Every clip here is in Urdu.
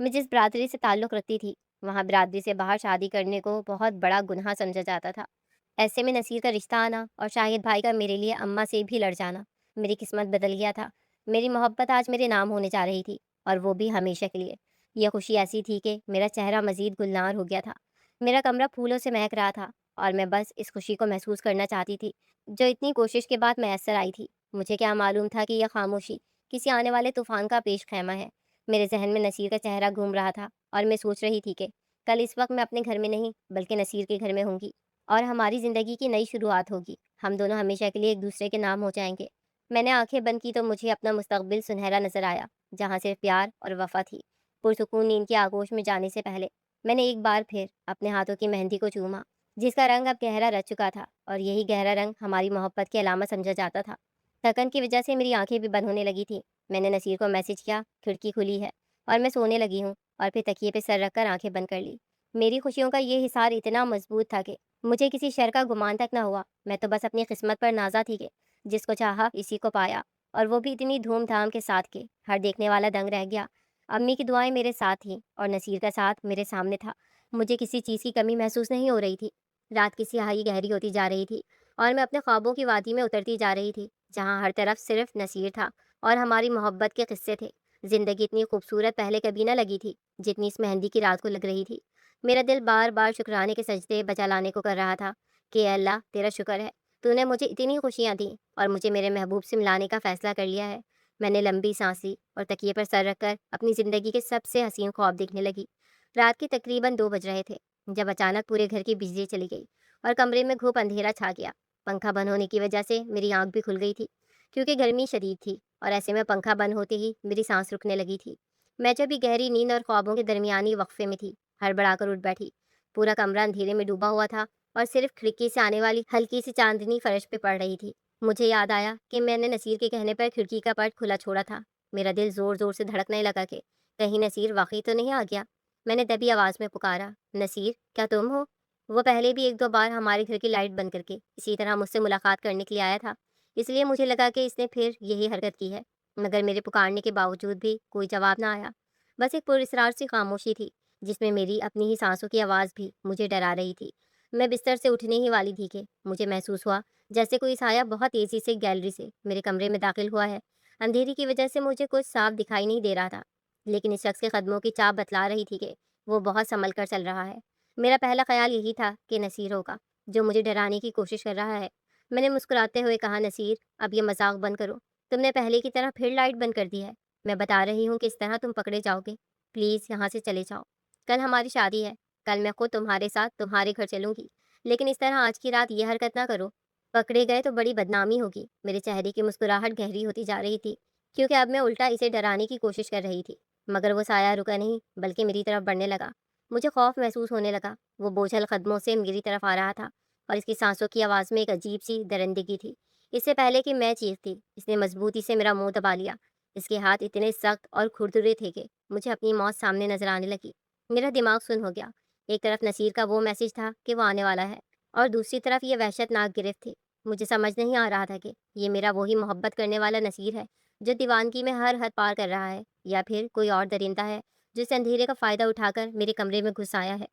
میں جس برادری سے تعلق رکھتی تھی وہاں برادری سے باہر شادی کرنے کو بہت بڑا گناہ سمجھا جاتا تھا۔ ایسے میں نصیر کا رشتہ آنا اور شاہد بھائی کا میرے لیے اماں سے بھی لڑ جانا، میری قسمت بدل گیا تھا۔ میری محبت آج میرے نام ہونے جا رہی تھی، اور وہ بھی ہمیشہ کے لیے۔ یہ خوشی ایسی تھی کہ میرا چہرہ مزید گلنار ہو گیا تھا، میرا کمرہ پھولوں سے مہک رہا تھا، اور میں بس اس خوشی کو محسوس کرنا چاہتی تھی جو اتنی کوشش کے بعد میسر آئی تھی۔ مجھے کیا معلوم تھا کہ یہ خاموشی کسی آنے والے طوفان کا پیش خیمہ ہے۔ میرے ذہن میں نصیر کا چہرہ گھوم رہا تھا، اور میں سوچ رہی تھی کہ کل اس وقت میں اپنے گھر میں نہیں بلکہ نصیر کے گھر میں ہوں گی، اور ہماری زندگی کی نئی شروعات ہوگی۔ ہم دونوں ہمیشہ کے لیے ایک دوسرے کے نام ہو جائیں گے۔ میں نے آنکھیں بند کی تو مجھے اپنا مستقبل سنہرا نظر آیا، جہاں صرف پیار اور وفا تھی۔ پرسکون نیند کی آغوش میں جانے سے پہلے میں نے ایک بار پھر اپنے ہاتھوں کی مہندی کو چوما، جس کا رنگ اب گہرا رچ چکا تھا، اور یہی گہرا رنگ ہماری محبت کی علامت سمجھا جاتا تھا۔ تھکن کی وجہ سے میری آنکھیں بھی بند ہونے لگی تھی۔ میں نے نصیر کو میسج کیا، کھڑکی کھلی ہے اور میں سونے لگی ہوں، اور پھر تکیے پہ سر رکھ کر آنکھیں بند کر لی۔ میری خوشیوں کا یہ حصار اتنا مضبوط تھا کہ مجھے کسی شر کا گمان تک نہ ہوا۔ میں تو بس اپنی قسمت پر نازا تھی کہ جس کو چاہا اسی کو پایا، اور وہ بھی اتنی دھوم دھام کے ساتھ کہ ہر دیکھنے والا دنگ رہ گیا۔ امی کی دعائیں میرے ساتھ تھیں، اور نصیر کا ساتھ میرے سامنے تھا۔ مجھے کسی چیز کی کمی محسوس نہیں ہو رہی تھی۔ رات کی سیاہی گہری ہوتی جا رہی تھی، اور میں اپنے خوابوں کی وادی میں اترتی جا رہی تھی، جہاں ہر طرف صرف نصیر تھا اور ہماری محبت کے قصے تھے۔ زندگی اتنی خوبصورت پہلے کبھی نہ لگی تھی جتنی اس مہندی کی رات کو لگ رہی تھی۔ میرا دل بار بار شکرانے کے سجدے بجا لانے کو کر رہا تھا کہ اے اللہ، تیرا شکر ہے، تو نے مجھے اتنی خوشیاں دیں اور مجھے میرے محبوب سے ملانے کا فیصلہ کر لیا ہے۔ میں نے لمبی سانس لی اور تکیے پر سر رکھ کر اپنی زندگی کے سب سے حسین خواب دیکھنے لگی۔ رات کے تقریباً 2 بج رہے تھے جب اچانک پورے گھر کی بجلی چلی گئی اور کمرے میں گھوپ اندھیرا چھا گیا۔ پنکھا بند ہونے کی وجہ سے میری آنکھ بھی کھل گئی تھی، کیونکہ گرمی شدید تھی، اور ایسے میں پنکھا بند ہوتے ہی میری سانس رکنے لگی تھی۔ میں جب بھی گہری نیند اور خوابوں کے درمیانی وقفے میں تھی، ہڑبڑا کر اٹھ بیٹھی۔ پورا کمرہ اندھیرے میں ڈوبا ہوا تھا، اور صرف کھڑکی سے آنے والی ہلکی سی چاندنی فرش پہ پڑ رہی تھی۔ مجھے یاد آیا کہ میں نے نصیر کے کہنے پر کھڑکی کا پرد کھلا چھوڑا تھا۔ میرا دل زور زور سے دھڑکنے لگا کہ کہیں نصیر واقعی تو نہیں آ گیا۔ میں نے دبی آواز میں پکارا، نصیر، کیا تم ہو؟ وہ پہلے بھی 1-2 بار ہمارے گھر کی لائٹ بند کر کے اسی طرح مجھ سے ملاقات کرنے کے لیے آیا تھا، اس لیے مجھے لگا کہ اس نے پھر یہی حرکت کی ہے، مگر میرے پکارنے کے باوجود بھی کوئی جواب نہ آیا۔ بس ایک پراسرار سی خاموشی تھی، جس میں میری اپنی ہی سانسوں کی آواز بھی مجھے ڈرا رہی تھی۔ میں بستر سے اٹھنے ہی والی تھی کہ مجھے محسوس ہوا جیسے کوئی سایہ بہت تیزی سے گیلری سے میرے کمرے میں داخل ہوا ہے۔ اندھیری کی وجہ سے مجھے کچھ صاف دکھائی نہیں دے رہا تھا، لیکن اس شخص کے قدموں کی چاپ بتلا رہی تھی کہ وہ بہت سنبھل کر چل رہا ہے۔ میرا پہلا خیال یہی تھا کہ نصیر ہوگا، جو مجھے ڈرانے کی کوشش کر رہا ہے۔ میں نے مسکراتے ہوئے کہا، نصیر، اب یہ مذاق بند کرو، تم نے پہلے کی طرح پھر لائٹ بند کر دی ہے۔ میں بتا رہی ہوں کہ اس طرح تم پکڑے جاؤ گے۔ پلیز یہاں سے چلے جاؤ۔ کل ہماری شادی ہے، کل میں خود تمہارے ساتھ تمہارے گھر چلوں گی، لیکن اس طرح آج کی رات یہ حرکت نہ کرو۔ پکڑے گئے تو بڑی بدنامی ہوگی۔ میرے چہرے کی مسکراہٹ گہری ہوتی جا رہی تھی، کیونکہ اب میں الٹا اسے ڈرانے کی کوشش کر رہی تھی، مگر وہ سایہ رکا نہیں بلکہ میری طرف بڑھنے لگا۔ مجھے خوف محسوس ہونے لگا۔ وہ بوجھل قدموں سے میری طرف آ رہا تھا، اور اس کی سانسوں کی آواز میں ایک عجیب سی درندگی تھی۔ اس سے پہلے کہ میں چیختی، اس نے مضبوطی سے میرا منہ دبا لیا۔ اس کے ہاتھ اتنے سخت اور کھردرے تھے کہ مجھے اپنی موت سامنے نظر آنے لگی۔ میرا دماغ سن ہو گیا۔ ایک طرف نصیر کا وہ میسج تھا کہ وہ آنے والا ہے، اور دوسری طرف یہ وحشت ناک گرفت تھی۔ مجھے سمجھ نہیں آ رہا تھا کہ یہ میرا وہی محبت کرنے والا نصیر ہے جو دیوانگی میں ہر حد پار کر رہا ہے، یا پھر کوئی اور درندہ ہے جو اس اندھیرے کا فائدہ اٹھا کر میرے کمرے میں گھس آیا ہے۔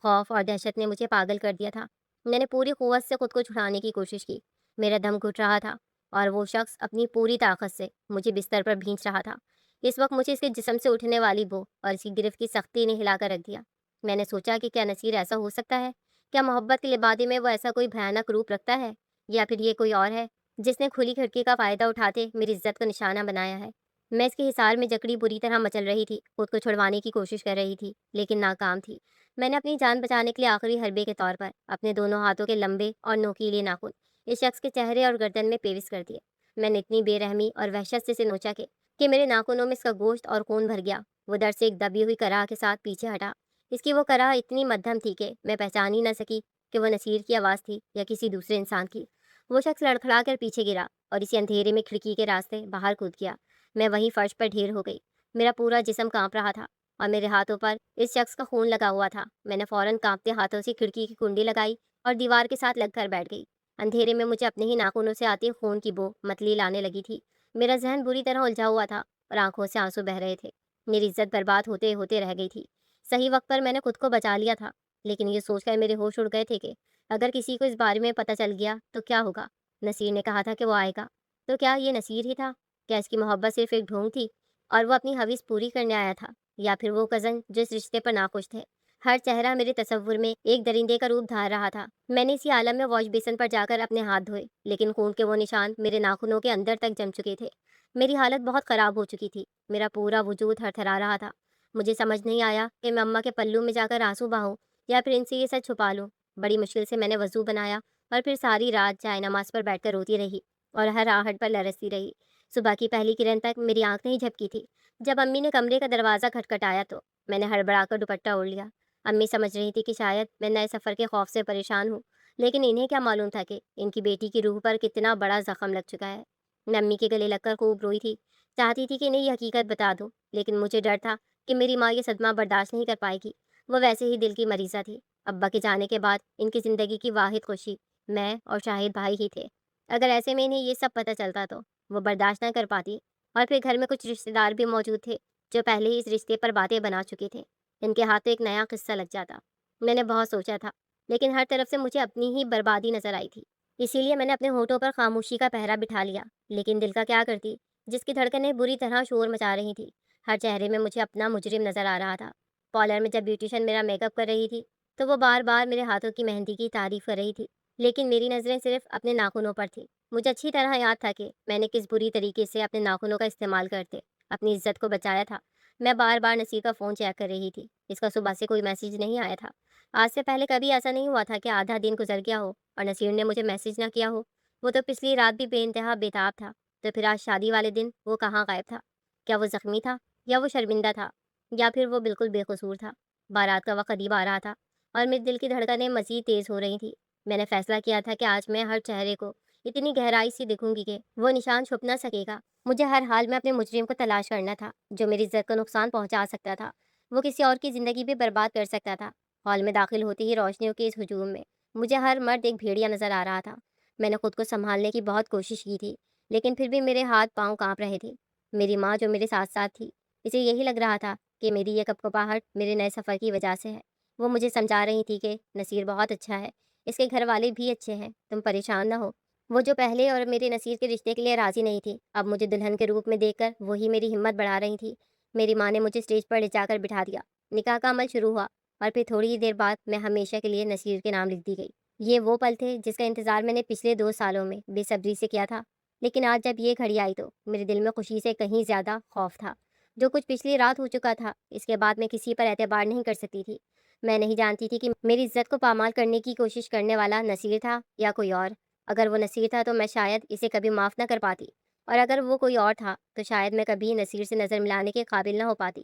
خوف اور دہشت نے مجھے پاگل کر دیا تھا۔ میں نے پوری قوت سے خود کو چھڑانے کی کوشش کی۔ میرا دم گھٹ رہا تھا، اور وہ شخص اپنی پوری طاقت سے مجھے بستر پر بھینچ رہا تھا۔ اس وقت مجھے اس کے جسم سے اٹھنے والی بو اور اس کی گرفت کی سختی نے ہلا کر رکھ دیا۔ میں نے سوچا کہ کیا نصیر ایسا ہو سکتا ہے؟ کیا محبت کے لبادے میں وہ ایسا کوئی بھیانک روپ رکھتا ہے، یا پھر یہ کوئی اور ہے جس نے کھلی کھڑکی کا فائدہ اٹھاتے میری عزت کو نشانہ بنایا ہے؟ میں اس کے حصار میں جکڑی بری طرح مچل رہی تھی، خود کو چھڑوانے کی کوشش کر رہی تھی، لیکن ناکام تھی۔ میں نے اپنی جان بچانے کے لیے آخری حربے کے طور پر اپنے دونوں ہاتھوں کے لمبے اور نوکیلے ناخن اس شخص کے چہرے اور گردن میں پیوست کر دیے۔ میں نے اتنی بے رحمی اور وحشت سے اسے نوچا کہ میرے ناخنوں میں اس کا گوشت اور خون بھر گیا۔ وہ در سے ایک دبی ہوئی کراہ کے ساتھ پیچھے ہٹا۔ اس کی وہ کراہ اتنی مدھم تھی کہ میں پہچان ہی نہ سکی کہ وہ نصیر کی آواز تھی یا کسی دوسرے انسان کی۔ وہ شخص لڑکھڑا کر پیچھے گرا اور اسی اندھیرے میں کھڑکی کے راستے باہر کود گیا۔ میں وہیں فرش پر ڈھیر ہو گئی۔ میرا پورا جسم کانپ رہا تھا، اور میرے ہاتھوں پر اس شخص کا خون لگا ہوا تھا۔ میں نے فوراً کانپتے ہاتھوں سے کھڑکی کی کنڈی لگائی اور دیوار کے ساتھ لگ کر بیٹھ گئی۔ اندھیرے میں مجھے اپنے ہی ناخنوں سے آتی خون کی بو متلی لانے لگی تھی۔ میرا ذہن بری طرح الجھا ہوا تھا، اور آنکھوں سے آنسو بہہ رہے تھے۔ میری عزت برباد ہوتے ہوتے رہ گئی تھی۔ صحیح وقت پر میں نے خود کو بچا لیا تھا، لیکن یہ سوچ کر میرے ہوش اڑ گئے تھے کہ اگر کسی کو اس بارے میں پتہ چل گیا تو کیا ہوگا؟ نصیر نے کہا تھا کہ وہ آئے گا، تو کیا یہ نصیر ہی تھا؟ کیا اس کی محبت صرف ایک ڈھونگ تھی اور وہ اپنی حویث پوری کرنے آیا تھا؟ یا پھر وہ کزن جو اس رشتے پر ناخوش تھے؟ ہر چہرہ میرے تصور میں ایک درندے کا روپ دھار رہا تھا۔ میں نے اسی عالم میں واش بیسن پر جا کر اپنے ہاتھ دھوئے، لیکن خون کے وہ نشان میرے ناخنوں کے اندر تک جم چکے تھے۔ میری حالت بہت خراب ہو چکی تھی، میرا پورا وجود تھر تھرا رہا تھا۔ مجھے سمجھ نہیں آیا کہ میں اماں کے پلو میں جا کر آنسو بہاؤں یا پھر ان سے یہ سچ چھپا لوں۔ بڑی مشکل سے میں نے وضو بنایا اور پھر ساری رات جائے نماز پر بیٹھ کر روتی رہی اور ہر آہٹ پر لرزتی رہی۔ صبح کی پہلی کرن تک میری آنکھ نہیں جھپکی تھی۔ جب امی نے کمرے کا دروازہ کھٹکھٹایا تو میں نے ہڑبڑا کر دوپٹہ اوڑھ لیا۔ امی سمجھ رہی تھی کہ شاید میں نئے سفر کے خوف سے پریشان ہوں، لیکن انہیں کیا معلوم تھا کہ ان کی بیٹی کی روح پر کتنا بڑا زخم لگ چکا ہے۔ میں امی کے گلے لگ کر خوب روئی تھی، چاہتی تھی کہ انہیں یہ حقیقت بتا دوں، لیکن مجھے ڈر تھا کہ میری ماں یہ صدمہ برداشت نہیں کر پائے گی۔ وہ ویسے ہی دل کی مریضہ تھی۔ ابا کے جانے کے بعد ان کی زندگی کی واحد خوشی میں اور شاہد بھائی ہی تھے۔ اگر ایسے میں انہیں یہ سب پتہ چلتا تو وہ برداشت نہ کر پاتی، اور پھر گھر میں کچھ رشتہ دار بھی موجود تھے جو پہلے ہی اس رشتے پر باتیں بنا چکے تھے۔ ان کے ہاتھوں ایک نیا قصہ لگ جاتا۔ میں نے بہت سوچا تھا، لیکن ہر طرف سے مجھے اپنی ہی بربادی نظر آئی تھی۔ اسی لیے میں نے اپنے ہونٹوں پر خاموشی کا پہرا بٹھا لیا، لیکن دل کا کیا کرتی، جس کی دھڑکنیں بری طرح شور مچا رہی تھی۔ ہر چہرے میں مجھے اپنا مجرم نظر آ رہا تھا۔ پارلر میں جب بیوٹیشن میرا میک اپ کر رہی تھی تو وہ بار بار میرے ہاتھوں کی مہندی کی تعریف کر رہی تھی، لیکن میری نظریں صرف اپنے ناخنوں پر تھیں۔ مجھے اچھی طرح یاد تھا کہ میں نے کس بری طریقے سے اپنے ناخنوں کا استعمال کرتے اپنی عزت کو بچایا تھا۔ میں بار بار نصیر کا فون چیک کر رہی تھی، اس کا صبح سے کوئی میسیج نہیں آیا تھا۔ آج سے پہلے کبھی ایسا نہیں ہوا تھا کہ آدھا دن گزر گیا ہو اور نصیر نے مجھے میسیج نہ کیا ہو۔ وہ تو پچھلی رات بھی بے انتہا بےتاب تھا، تو پھر آج شادی والے دن وہ کہاں غائب تھا؟ کیا وہ زخمی تھا، یا وہ شرمندہ تھا، یا پھر وہ بالکل بے قصور تھا؟ بارات کا وقت قریب آ رہا تھا اور میرے دل کی دھڑکنیں مزید تیز ہو رہی تھیں۔ میں نے فیصلہ کیا تھا کہ آج میں ہر چہرے کو اتنی گہرائی سے دیکھوں گی کہ وہ نشان چھپ نہ سکے گا۔ مجھے ہر حال میں اپنے مجرم کو تلاش کرنا تھا جو میری عزت کو نقصان پہنچا سکتا تھا۔ وہ کسی اور کی زندگی بھی برباد کر سکتا تھا۔ ہال میں داخل ہوتے ہی روشنیوں کے اس ہجوم میں مجھے ہر مرد ایک بھیڑیا نظر آ رہا تھا۔ میں نے خود کو سنبھالنے کی بہت کوشش کی تھی، لیکن پھر بھی میرے ہاتھ پاؤں کانپ رہے تھے۔ میری ماں جو میرے ساتھ ساتھ تھی، اسے یہی لگ رہا تھا کہ میری یہ کپکپاہٹ میرے نئے سفر کی وجہ سے ہے۔ وہ مجھے سمجھا رہی تھی کہ نصیر بہت اچھا ہے، اس کے گھر والے بھی اچھے ہیں، تم پریشان نہ ہو۔ وہ جو پہلے اور میرے نصیر کے رشتے کے لیے راضی نہیں تھی، اب مجھے دلہن کے روپ میں دیکھ کر وہی میری ہمت بڑھا رہی تھی۔ میری ماں نے مجھے اسٹیج پر لے جا کر بٹھا دیا، نکاح کا عمل شروع ہوا، اور پھر تھوڑی ہی دیر بعد میں ہمیشہ کے لیے نصیر کے نام لکھ دی گئی۔ یہ وہ پل تھے جس کا انتظار میں نے پچھلے 2 سالوں میں بے صبری سے کیا تھا، لیکن آج جب یہ گھڑی آئی تو میرے دل میں خوشی سے کہیں زیادہ خوف تھا۔ جو کچھ پچھلی رات ہو چکا تھا، اس کے بعد میں کسی پر اعتبار نہیں کر سکتی تھی۔ میں نہیں جانتی تھی کہ میری عزت کو پامال کرنے کی کوشش کرنے والا نصیر تھا یا کوئی اور۔ اگر وہ نصیر تھا تو میں شاید اسے کبھی معاف نہ کر پاتی، اور اگر وہ کوئی اور تھا تو شاید میں کبھی نصیر سے نظر ملانے کے قابل نہ ہو پاتی۔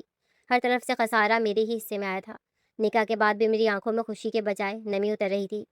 ہر طرف سے خسارہ میرے ہی حصے میں آیا تھا۔ نکاح کے بعد بھی میری آنکھوں میں خوشی کے بجائے نمی اتر رہی تھی۔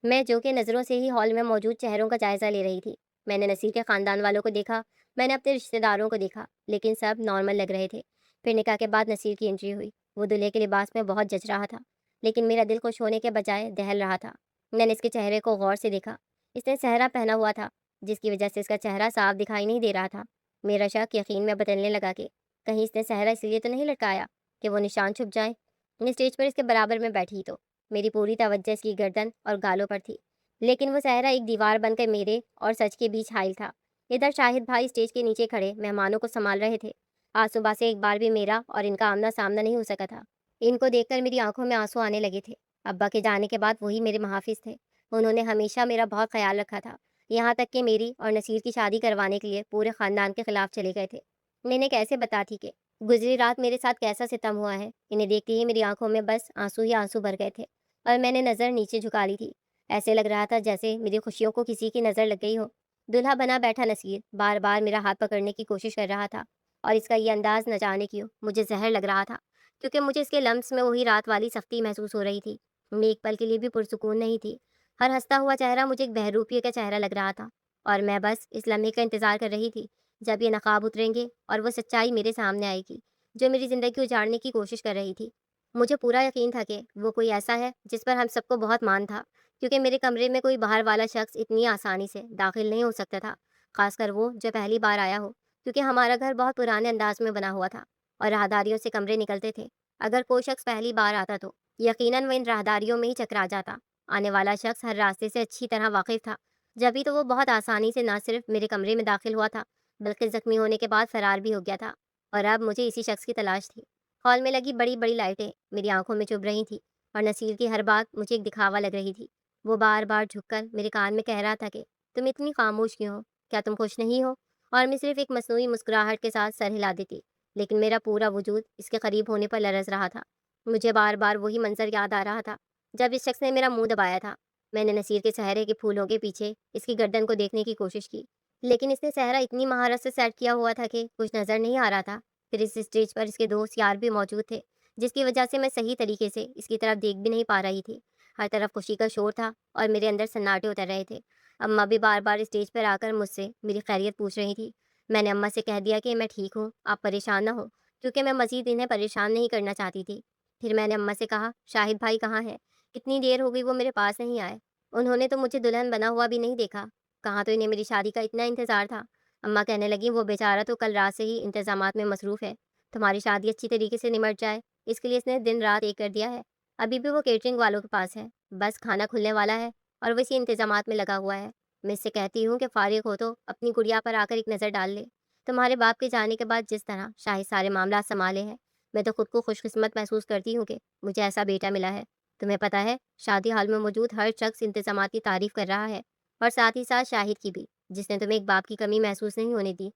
میں جو کہ نظروں سے ہی ہال میں موجود چہروں کا جائزہ لے رہی تھی۔ میں نے نصیر کے خاندان والوں کو دیکھا، میں نے اپنے رشتہ داروں کو دیکھا، لیکن سب نارمل لگ رہے تھے۔ پھر نکاح کے بعد نصیر کی انٹری ہوئی۔ وہ دلہے کے لباس میں بہت جچ رہا تھا، لیکن میرا دل خوش ہونے کے بجائے دہل رہا تھا۔ میں نے اس کے چہرے کو غور سے دیکھا۔ اس نے صحرا پہنا ہوا تھا، جس کی وجہ سے اس کا چہرہ صاف دکھائی نہیں دے رہا تھا۔ میرا شک یقین میں بدلنے لگا کہ کہیں اس نے صحرا اس لیے تو نہیں لٹکایا کہ وہ نشان چھپ جائیں۔ میں اسٹیج پر اس کے برابر میں بیٹھی تو میری پوری توجہ اس کی گردن اور گالوں پر تھی، لیکن وہ صحرا ایک دیوار بن کر میرے اور سچ کے بیچ حائل تھا۔ ادھر شاہد بھائی اسٹیج کے نیچے کھڑے مہمانوں کو سنبھال رہے تھے۔ آج صبح سے ایک بار بھی میرا اور ان کا آمنا سامنا نہیں ہو سکا تھا۔ ان کو دیکھ کر میری آنکھوں میں آنسو آنے لگے تھے۔ ابا کے جانے کے بعد وہی میرے محافظ تھے۔ انہوں نے ہمیشہ میرا بہت خیال رکھا تھا، یہاں تک کہ میری اور نصیر کی شادی کروانے کے لیے پورے خاندان کے خلاف چلے گئے تھے۔ میں انہیں کیسے بتاتی کہ گزری رات میرے ساتھ کیسا ستم ہوا ہے؟ انہیں دیکھتے ہی میری آنکھوں میں بس آنسو ہی آنسو بھر گئے تھے، اور میں نے نظر نیچے جھکا لی تھی۔ ایسے لگ رہا تھا جیسے میری خوشیوں کو کسی کی نظر لگ گئی ہو۔ دلہا بنا بیٹھا نصیر بار بار میرا ہاتھ پکڑنے کی کوشش کر رہا تھا، اور اس کا یہ انداز نہ جانے کیوں مجھے زہر لگ رہا تھا، کیونکہ مجھے اس کے لمس میں وہی رات والی سختی محسوس ہو رہی تھی۔ میں ایک پل کے لیے بھی پرسکون نہیں تھی۔ ہر ہنستا ہوا چہرہ مجھے ایک بہروپیے کا چہرہ لگ رہا تھا، اور میں بس اس لمحے کا انتظار کر رہی تھی جب یہ نقاب اتریں گے اور وہ سچائی میرے سامنے آئے گی جو میری زندگی اجاڑنے کی کوشش کر رہی تھی۔ مجھے پورا یقین تھا کہ وہ کوئی ایسا ہے جس پر ہم سب کو بہت مان تھا، کیونکہ میرے کمرے میں کوئی باہر والا شخص اتنی آسانی سے داخل نہیں ہو سکتا تھا، خاص کر وہ جو پہلی بار آیا ہو، کیونکہ ہمارا گھر بہت پرانے انداز میں بنا ہوا تھا اور راہداریوں سے کمرے نکلتے تھے۔ اگر کوئی شخص پہلی بار آتا تو یقیناً وہ ان راہداریوں میں ہی چکرا جاتا۔ آنے والا شخص ہر راستے سے اچھی طرح واقف تھا، جبھی تو وہ بہت آسانی سے نہ صرف میرے کمرے میں داخل ہوا تھا بلکہ زخمی ہونے کے بعد فرار بھی ہو گیا تھا، اور اب مجھے اسی شخص کی تلاش تھی۔ ہال میں لگی بڑی بڑی لائٹیں میری آنکھوں میں چبھ رہی تھیں، اور نصیر کی ہر بات مجھے ایک دکھاوا لگ رہی تھی۔ وہ بار بار جھک کر میرے کان میں کہہ رہا تھا کہ تم اتنی خاموش کیوں ہو؟ کیا تم خوش نہیں ہو؟ اور میں صرف ایک مصنوعی مسکراہٹ کے ساتھ سر ہلا دیتی، لیکن میرا پورا وجود اس کے قریب ہونے پر لرز رہا تھا۔ مجھے بار بار وہی منظر یاد آ رہا تھا جب اس شخص نے میرا منہ دبایا تھا۔ میں نے نصیر کے صحرے کے پھولوں کے پیچھے اس کی گردن کو دیکھنے کی کوشش کی، لیکن اس نے صحرا اتنی مہارت سے سیٹ کیا ہوا تھا کہ کچھ نظر نہیں آ رہا تھا۔ پھر اس اسٹیج پر اس کے دوست یار بھی موجود تھے، جس کی وجہ سے میں صحیح طریقے سے اس کی طرف دیکھ بھی نہیں پا رہی تھی۔ ہر طرف خوشی کا شور تھا اور میرے اندر سناٹے اتر رہے تھے۔ اماں بھی بار بار اسٹیج پر آ کر مجھ سے میری خیریت پوچھ رہی تھی۔ میں نے اماں سے کہہ دیا کہ میں ٹھیک ہوں، آپ پریشان نہ ہو، کیونکہ میں مزید انہیں پریشان نہیں کرنا چاہتی تھی۔ پھر میں نے اماں سے کہا، شاہد بھائی کہاں ہے؟ کتنی دیر ہو گئی وہ میرے پاس نہیں آئے۔ انہوں نے تو مجھے دلہن بنا ہوا بھی نہیں دیکھا، کہاں تو انہیں میری شادی کا اتنا انتظار تھا۔ اماں کہنے لگیں، وہ بیچارہ تو کل رات سے ہی انتظامات میں مصروف ہے۔ تمہاری شادی اچھی طریقے سے نمٹ جائے اس کے لیے اس نے دن رات ایک کر دیا ہے۔ ابھی بھی وہ کیٹرنگ والوں کے پاس ہے، بس کھانا کھلنے والا ہے اور وہ اسی انتظامات میں لگا ہوا ہے۔ میں اس سے کہتی ہوں کہ فارغ ہو تو اپنی گڑیا پر آ کر ایک نظر ڈال لے۔ تمہارے باپ کے جانے کے بعد جس طرح شاہد سارے معاملات سنبھالے ہیں، میں تو خود کو خوش قسمت محسوس کرتی ہوں کہ مجھے ایسا بیٹا ملا ہے۔ تمہیں پتہ ہے، شادی ہال میں موجود ہر شخص انتظامات کی تعریف کر رہا ہے، اور ساتھ ہی ساتھ شاہد کی بھی، جس نے تمہیں ایک باپ کی کمی محسوس نہیں ہونے دی۔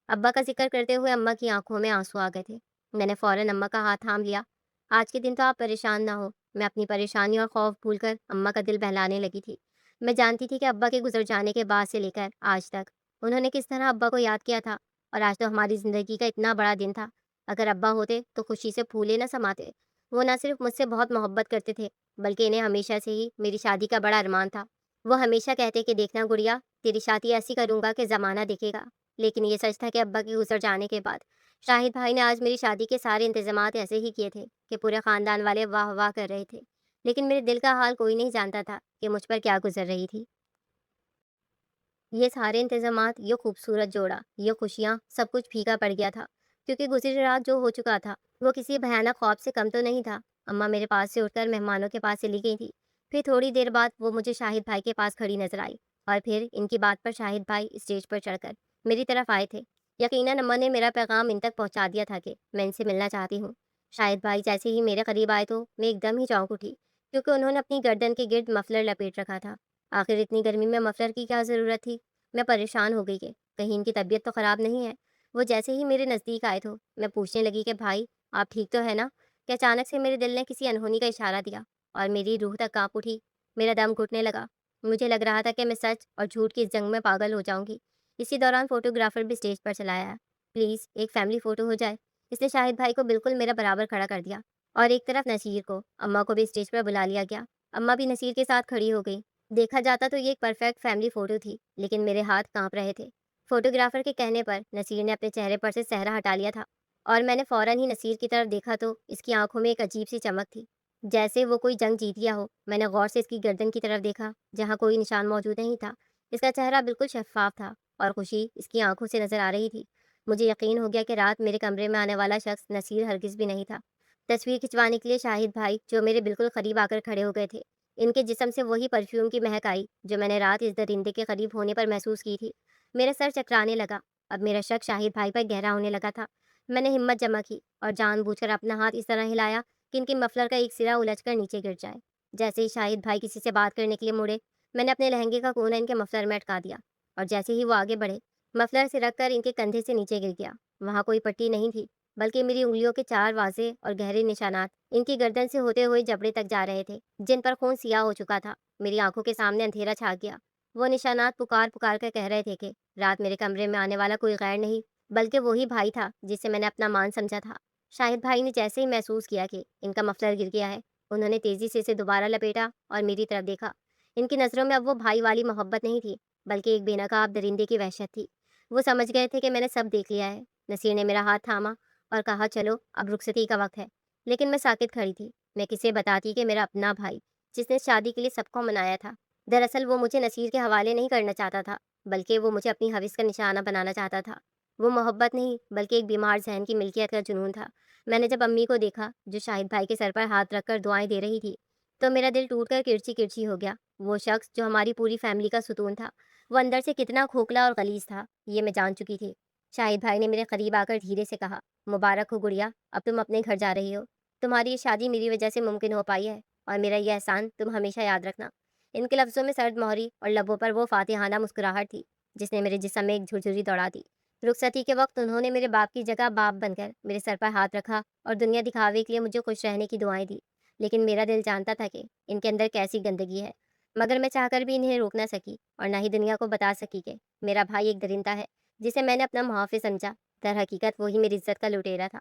ابا کا ذکر کرتے ہوئے اماں کی آنکھوں میں آنسو آ گئے تھے۔ میں نے فوراً اماں کا ہاتھ تھام لیا۔ آج کے دن تو آپ پریشان نہ ہو۔ میں اپنی پریشانی اور خوف بھول کر اماں کا دل بہلانے لگی تھی۔ میں جانتی تھی کہ ابا کے گزر جانے کے بعد سے لے کر آج تک انہوں نے کس طرح ابا کو یاد کیا تھا، اور آج تو ہماری زندگی کا اتنا بڑا دن تھا۔ اگر ابا ہوتے تو خوشی سے پھولے نہ سماتے۔ وہ نہ صرف مجھ سے بہت محبت کرتے تھے بلکہ انہیں ہمیشہ سے ہی میری شادی کا بڑا ارمان تھا۔ وہ ہمیشہ کہتے کہ دیکھنا گڑیا، تیری شادی ایسی کروں گا کہ زمانہ دیکھے گا۔ لیکن یہ سچ تھا کہ ابا کے گزر جانے کے بعد شاہد بھائی نے آج میری شادی کے سارے انتظامات ایسے ہی کیے تھے کہ پورے خاندان والے واہ واہ کر رہے تھے۔ لیکن میرے دل کا حال کوئی نہیں جانتا تھا کہ مجھ پر کیا گزر رہی تھی۔ یہ سارے انتظامات، یہ خوبصورت جوڑا، یہ خوشیاں، سب کچھ پھیکا پڑ گیا تھا، کیونکہ گزری رات جو ہو چکا تھا وہ کسی بھیانک خواب سے کم تو نہیں تھا۔ اماں میرے پاس سے اٹھ کر مہمانوں کے پاس چلی گئی تھی۔ پھر تھوڑی دیر بعد وہ مجھے شاہد بھائی کے پاس کھڑی نظر آئی، اور پھر ان کی بات پر شاہد بھائی اسٹیج پر چڑھ کر میری طرف آئے تھے۔ یقیناً اماں نے میرا پیغام ان تک پہنچا دیا تھا کہ میں ان سے ملنا چاہتی ہوں۔ شاہد بھائی جیسے ہی میرے قریب آئے تو میں ایک دم ہی چونک اٹھی، کیونکہ انہوں نے اپنی گردن کے گرد مفلر لپیٹ رکھا تھا۔ آخر اتنی گرمی میں مفلر کی کیا ضرورت تھی؟ میں پریشان ہو گئی کہ کہیں ان کی طبیعت تو خراب نہیں ہے۔ وہ جیسے ہی میرے نزدیک آئے تو میں پوچھنے لگی کہ بھائی، آپ ٹھیک تو ہے نا؟ کہ اچانک سے میرے دل نے کسی انہونی کا اشارہ دیا اور میری روح تک کانپ اٹھی۔ میرا دم گھٹنے لگا۔ مجھے لگ رہا تھا کہ میں سچ اور جھوٹ کی اس جنگ میں پاگل ہو جاؤں گی۔ اسی دوران فوٹوگرافر بھی اسٹیج پر چلا آیا۔ پلیز ایک فیملی فوٹو ہو جائے۔ اس نے شاہد بھائی کو بالکل میرا برابر کھڑا کر دیا، اور ایک طرف نصیر کو، اماں کو بھی اسٹیج پر بلا لیا گیا۔ اماں بھی نصیر کے ساتھ کھڑی ہو گئی۔ دیکھا جاتا تو یہ ایک پرفیکٹ فیملی فوٹو تھی، لیکن میرے ہاتھ کانپ رہے تھے۔ فوٹوگرافر کے کہنے پر نصیر نے اپنے چہرے پر سے صحرا ہٹا لیا تھا، اور میں نے فوراً ہی نصیر کی طرف دیکھا تو اس کی آنکھوں میں ایک عجیب سی چمک تھی، جیسے وہ کوئی جنگ جیت گیا ہو۔ میں نے غور سے اس کی گردن کی طرف دیکھا، جہاں کوئی نشان موجود نہیں تھا۔ اس کا چہرہ بالکل شفاف تھا، اور خوشی اس کی آنکھوں سے نظر آ رہی تھی۔ مجھے یقین ہو گیا کہ رات میرے کمرے میں آنے والا شخص نصیر ہرگز بھی نہیں تھا۔ تصویر کھنچوانے کے لیے شاہد بھائی، جو میرے بالکل قریب آ کر کھڑے ہو گئے تھے، ان کے جسم سے وہی پرفیوم کی مہک آئی جو میں نے رات اس درندے کے قریب ہونے پر محسوس کی تھی۔ میرا سر چکرانے لگا۔ اب میرا شک شاہد بھائی پر گہرا ہونے لگا تھا۔ میں نے ہمت جمع کی اور جان بوجھ کر اپنا ہاتھ اس طرح ہلایا کہ ان کے مفلر کا ایک سرا الجھ کر نیچے گر جائے۔ جیسے ہی شاہد بھائی کسی سے بات کرنے کے لیے مڑے، میں نے اپنے لہنگے کا کونا ان کے مفلر میں اٹکا دیا، اور جیسے ہی وہ آگے بڑھے، مفلر سرک کر ان کے کندھے سے نیچے گر گیا۔ وہاں کوئی پٹی نہیں تھی، بلکہ میری انگلیوں کے چار واضح اور گہرے نشانات ان کی گردن سے ہوتے ہوئے جبڑے تک جا رہے تھے، جن پر خون سیاہ ہو چکا تھا۔ میری آنکھوں کے سامنے اندھیرا چھا گیا۔ وہ نشانات پکار پکار کر کہہ رہے تھے کہ رات میرے کمرے میں آنے والا کوئی غیر نہیں بلکہ وہی بھائی تھا جسے میں نے اپنا مان سمجھا تھا۔ شاہد بھائی نے جیسے ہی محسوس کیا کہ ان کا مفلر گر گیا ہے، انہوں نے تیزی سے اسے دوبارہ لپیٹا اور میری طرف دیکھا۔ ان کی نظروں میں اب وہ بھائی والی محبت نہیں تھی، بلکہ ایک بے نقاب درندے کی وحشت تھی۔ وہ سمجھ گئے تھے کہ میں نے سب دیکھ لیا ہے۔ نصیر نے میرا ہاتھ تھاما اور کہا، چلو اب رخصتی کا وقت ہے۔ لیکن میں ساکت کھڑی تھی۔ میں کسے بتاتی کہ میرا اپنا بھائی، جس نے شادی کے لیے سب کو منایا تھا، دراصل وہ مجھے نصیر کے حوالے نہیں کرنا چاہتا تھا، بلکہ وہ مجھے اپنی حوث کا نشانہ بنانا چاہتا تھا۔ وہ محبت نہیں بلکہ ایک بیمار ذہن کی ملکیت کا جنون تھا۔ میں نے جب امی کو دیکھا جو شاہد بھائی کے سر پر ہاتھ رکھ کر دعائیں دے رہی تھی تو میرا دل ٹوٹ کر کرچی کرچی ہو گیا۔ وہ شخص جو ہماری پوری فیملی کا ستون تھا وہ اندر سے کتنا کھوکھلا اور غلیظ تھا یہ میں جان چکی تھی۔ شاہد بھائی نے میرے قریب آ کر دھیرے سے کہا، مبارک ہو گڑیا، اب تم اپنے گھر جا رہی ہو۔ تمہاری یہ شادی میری وجہ سے ممکن ہو پائی ہے اور میرا یہ احسان تم ہمیشہ یاد رکھنا۔ ان کے لفظوں میں سرد مہری اور لبوں پر وہ فاتحانہ مسکراہٹ تھی جس نے میرے جسم میں ایک جھرجھری دوڑا دی۔ رخصتی کے وقت انہوں نے میرے باپ کی جگہ باپ بن کر میرے سر پر ہاتھ رکھا اور دنیا دکھاوے کے لیے مجھے خوش رہنے کی دعائیں دی، لیکن میرا دل جانتا تھا کہ ان کے اندر کیسی گندگی ہے۔ مگر میں چاہ کر بھی انہیں روک نہ سکی اور نہ ہی دنیا کو بتا سکی کہ میرا بھائی ایک درندہ ہے جسے میں نے اپنا محافظ سمجھا، در حقیقت وہی میری عزت کا لٹیرا تھا۔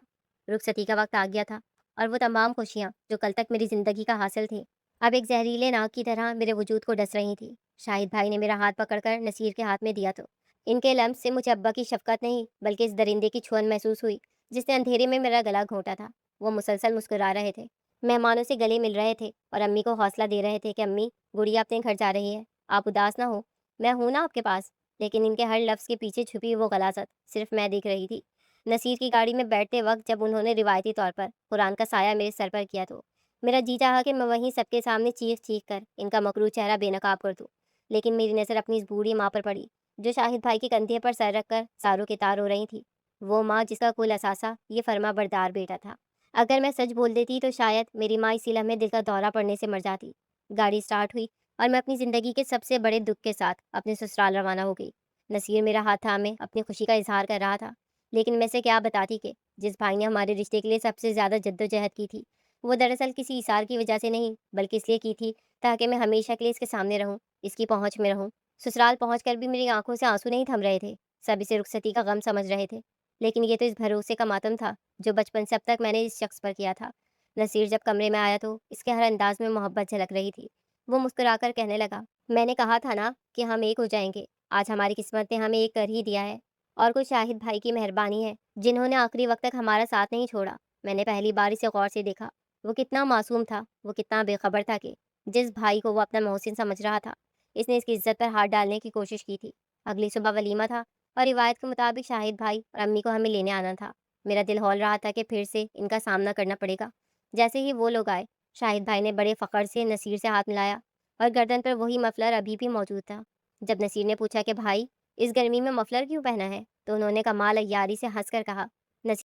رخصتی کا وقت آ گیا تھا اور وہ تمام خوشیاں جو کل تک میری زندگی کا حاصل تھیں اب ایک زہریلے ناگ کی طرح میرے وجود کو ڈس رہی تھی۔ شاہد بھائی نے میرا ہاتھ پکڑ کر نصیر کے ہاتھ میں دیا تو ان کے لمس سے مجھے ابا کی شفقت نہیں بلکہ اس درندے کی چھوئن محسوس ہوئی جس نے اندھیرے میں میرا گلا گھونٹا تھا۔ وہ مسلسل مسکرا رہے تھے، مہمانوں سے گلے مل رہے تھے اور امی کو حوصلہ دے رہے تھے کہ امی، گڑیا اپنے گھر جا رہی ہے، آپ اداس نہ ہو، میں ہوں نا آپ کے پاس۔ لیکن ان کے ہر لفظ کے پیچھے چھپی وہ غلاظت صرف میں دیکھ رہی تھی۔ نصیر کی گاڑی میں بیٹھتے وقت جب انہوں نے روایتی طور پر قرآن کا سایہ میرے سر پر کیا تو میرا جی چاہا کہ میں وہیں سب کے سامنے چیخ چیخ کر ان کا مکروہ چہرہ بے نقاب کر دوں، لیکن میری نظر اپنی اس بوڑھی ماں پر پڑی جو شاہد بھائی کے کندھے پر سر رکھ کر ساروں کے تار ہو رہی تھی۔ وہ ماں جس کا کل اثاثہ یہ فرما بردار بیٹا تھا۔ اگر میں سچ بول دیتی تو شاید میری ماں اسی لمحے دل کا دورہ پڑنے سے مر جاتی۔ گاڑی سٹارٹ ہوئی اور میں اپنی زندگی کے سب سے بڑے دکھ کے ساتھ اپنے سسرال روانہ ہو گئی۔ نصیر میرا ہاتھ تھامے اپنی خوشی کا اظہار کر رہا تھا، لیکن میں سے کیا بتاتی کہ جس بھائی نے ہمارے رشتے کے لیے سب سے زیادہ جدوجہد کی تھی وہ دراصل کسی ایثار کی وجہ سے نہیں بلکہ اس لیے کی تھی تاکہ میں ہمیشہ کے لیے اس کے سامنے رہوں، اس کی پہنچ میں رہوں۔ سسرال پہنچ کر بھی میری آنکھوں سے آنسو نہیں تھم رہے تھے، سب اسے رخصتی کا غم سمجھ رہے تھے، لیکن یہ تو اس بھروسے کا ماتم تھا جو بچپن سے اب تک میں نے اس شخص پر کیا تھا۔ نصیر جب کمرے میں آیا تو اس کے ہر انداز میں محبت جھلک رہی تھی۔ وہ مسکرا کر کہنے لگا، میں نے کہا تھا نا کہ ہم ایک ہو جائیں گے، آج ہماری قسمت نے ہمیں ایک کر ہی دیا ہے، اور کچھ شاہد بھائی کی مہربانی ہے جنہوں نے آخری وقت تک ہمارا ساتھ نہیں چھوڑا۔ میں نے پہلی بار اسے غور سے دیکھا، وہ کتنا معصوم تھا، وہ کتنا بے خبر تھا کہ جس بھائی کو وہ اپنا محسن سمجھ رہا تھا اس نے اس کی عزت پر ہاتھ ڈالنے کی کوشش کی تھی۔ اگلی صبح ولیمہ تھا اور روایت کے مطابق شاہد بھائی اور امی کو ہمیں لینے آنا تھا۔ میرا دل ہول رہا تھا کہ پھر سے ان کا سامنا کرنا پڑے گا۔ جیسے ہی وہ لوگ آئے، شاہد بھائی نے بڑے فخر سے نصیر سے ہاتھ ملایا اور گردن پر وہی مفلر ابھی بھی موجود تھا۔ جب نصیر نے پوچھا کہ بھائی اس گرمی میں مفلر کیوں پہنا ہے تو انہوں نے کمال عیاری سے ہنس کر کہا،